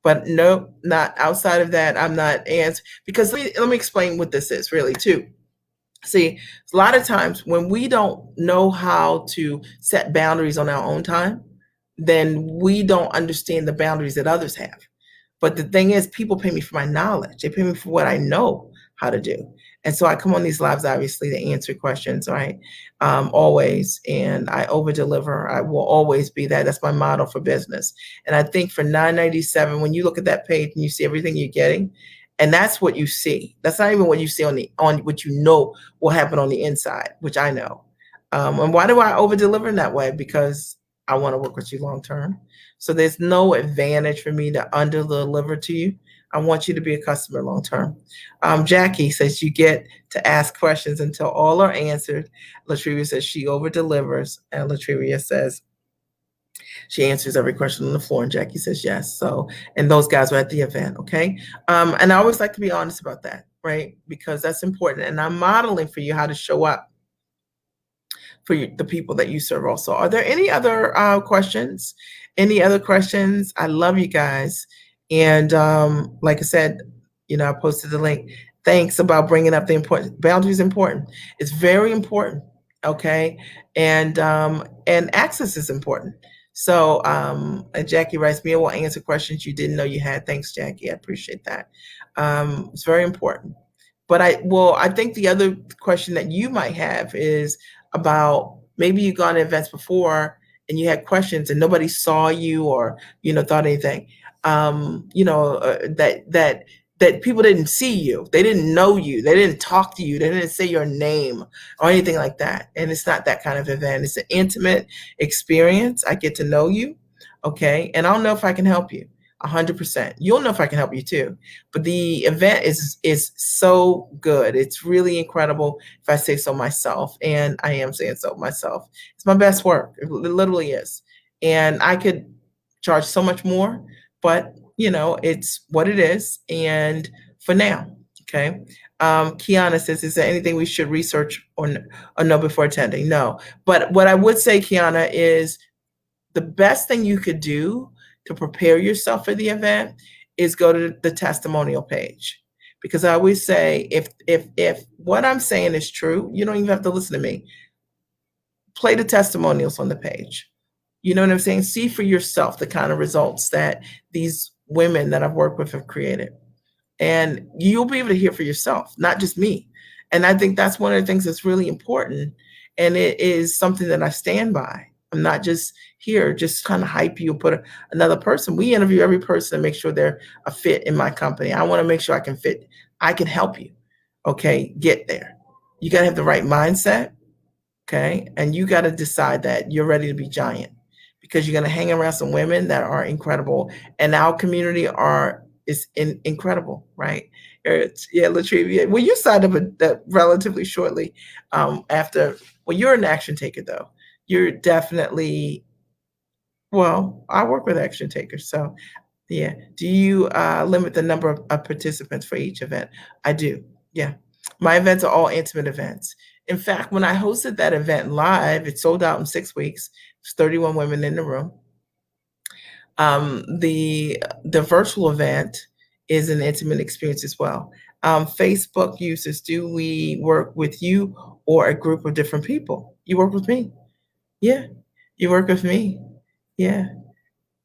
But no, not outside of that. I'm not answering, because let me explain what this is really too. See, a lot of times when we don't know how to set boundaries on our own time, then we don't understand the boundaries that others have. But the thing is, people pay me for my knowledge. They pay me for what I know how to do. And so I come on these lives, obviously, to answer questions, right? Always. And I over deliver. I will always be that. That's my model for business. And I think for $997, when you look at that page and you see everything you're getting, and that's what you see. That's not even what you see on what you know will happen on the inside, which I know. And why do I over deliver in that way? Because I want to work with you long term. So there's no advantage for me to under deliver to you. I want you to be a customer long term. Jackie says you get to ask questions until all are answered. Latrivia says she over delivers, and Latrivia says she answers every question on the floor, and Jackie says yes. So, and those guys were at the event, okay? And I always like to be honest about that, right? Because that's important. And I'm modeling for you how to show up for the people that you serve also. Are there any other questions? Any other questions? I love you guys. And like I said, I posted the link. Thanks about bringing up the important boundaries. Important. It's very important. Okay, and access is important. So and Jackie writes, Mia will answer questions you didn't know you had. Thanks, Jackie. I appreciate that. It's very important. But I think the other question that you might have is about maybe you've gone to events before and you had questions and nobody saw you or thought anything. That people didn't see you, they didn't know you, they didn't talk to you, they didn't say your name or anything like that. And it's not that kind of event. It's an intimate experience. I get to know you, okay, and I'll know if I can help you. 100%. You'll know if I can help you too. But the event is so good. It's really incredible, if I say so myself, and I am saying so myself. It's my best work. It literally is. And I could charge so much more, but it's what it is. And for now, okay. Kiana says, is there anything we should research or know before attending? No. But what I would say, Kiana, is the best thing you could do to prepare yourself for the event is go to the testimonial page. Because I always say, if what I'm saying is true, you don't even have to listen to me. Play the testimonials on the page. You know what I'm saying? See for yourself the kind of results that these women that I've worked with have created. And you'll be able to hear for yourself, not just me. And I think that's one of the things that's really important. And it is something that I stand by. I'm not just here, just kind of hype you, put another person. We interview every person and make sure they're a fit in my company. I want to make sure I can fit. I can help you. Okay, get there. You got to have the right mindset. Okay. And you got to decide that you're ready to be giant, because you're going to hang around some women that are incredible. And our community is incredible, right? Latrivia. Well, you signed up relatively shortly after. Well, you're an action taker, though. You're definitely. Well, I work with action takers, so yeah. Do you limit the number of participants for each event? I do. Yeah, my events are all intimate events. In fact, when I hosted that event live, it sold out in 6 weeks. There's 31 women in the room. The virtual event is an intimate experience as well. Facebook users, do we work with you or a group of different people? You work with me. Yeah, you work with me. Yeah,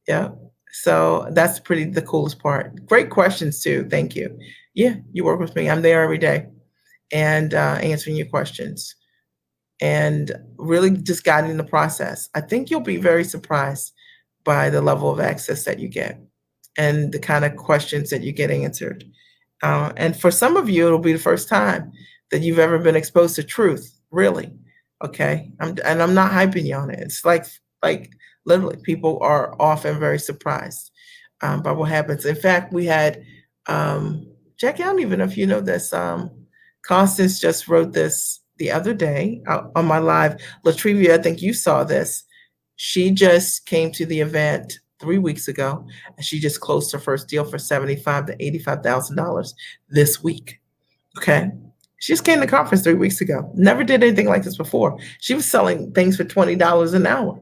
yeah. So that's the coolest part. Great questions too. Thank you. Yeah, you work with me. I'm there every day and answering your questions and really just guiding the process. I think you'll be very surprised by the level of access that you get and the kind of questions that you get answered. And for some of you, it'll be the first time that you've ever been exposed to truth, really. Okay. I'm not hyping you on it. It's like literally people are often very surprised by what happens. In fact, we had, Jackie, I don't even know if you know this, Constance just wrote this the other day on my live. Latrivia, I think you saw this. She just came to the event 3 weeks ago, and she just closed her first deal for $75,000 to $85,000 this week. Okay. She just came to the conference 3 weeks ago. Never did anything like this before. She was selling things for $20 an hour.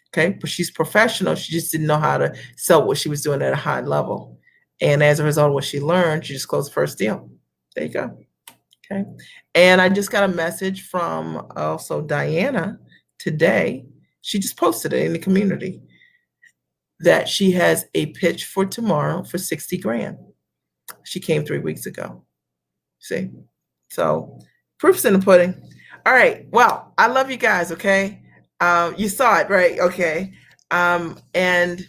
Okay. But she's professional. She just didn't know how to sell what she was doing at a high level. And as a result of what she learned, she just closed the first deal. There you go. Okay. And I just got a message from also Diana today. She just posted it in the community that she has a pitch for tomorrow for 60 grand. She came 3 weeks ago. See? So proof's in the pudding. All right. Well, I love you guys. Okay. You saw it, right? Okay. And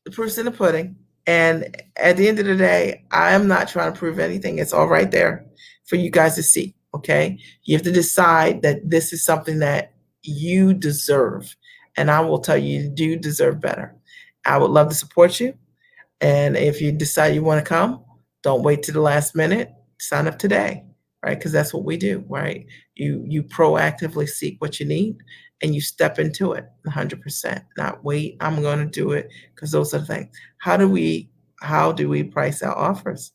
the proof's in the pudding. And at the end of the day, I am not trying to prove anything. It's all right there for you guys to see. Okay. You have to decide that this is something that you deserve. And I will tell you, you do deserve better. I would love to support you. And if you decide you want to come, don't wait to the last minute. Sign up today, right? Because that's what we do, right? You proactively seek what you need and you step into it 100%. Not wait, I'm going to do it because those are the things. How do we how do we price our offers?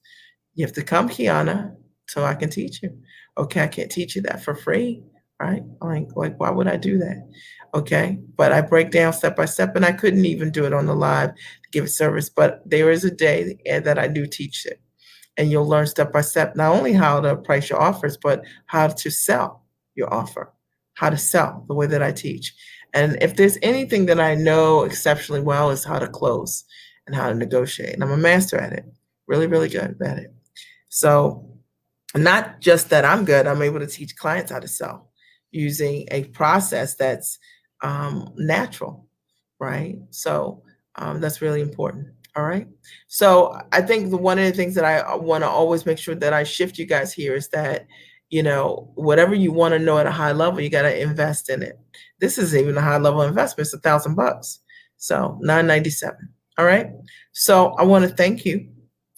You have to come, Kiana, so I can teach you. Okay, I can't teach you that for free, right? Like why would I do that? Okay, but I break down step by step, and I couldn't even do it on the live to give it service. But there is a day that I do teach it, and you'll learn step by step not only how to price your offers, but how to sell your offer, how to sell the way that I teach. And if there's anything that I know exceptionally well is how to close and how to negotiate. And I'm a master at it, really, really good at it. So not just that I'm good, I'm able to teach clients how to sell using a process that's natural, right? So that's really important. All right. So I think one of the things that I want to always make sure that I shift you guys here is that, whatever you want to know at a high level, you got to invest in it. This is even a high level investment. It's $1,000. So 997. All right. So I want to thank you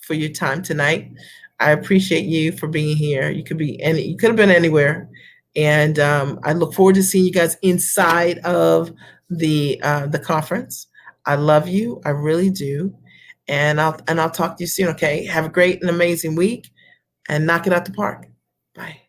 for your time tonight. I appreciate you for being here. You could have been anywhere. And I look forward to seeing you guys inside of the conference. I love you. I really do. And I'll talk to you soon. Okay. Have a great and amazing week and knock it out the park. Bye.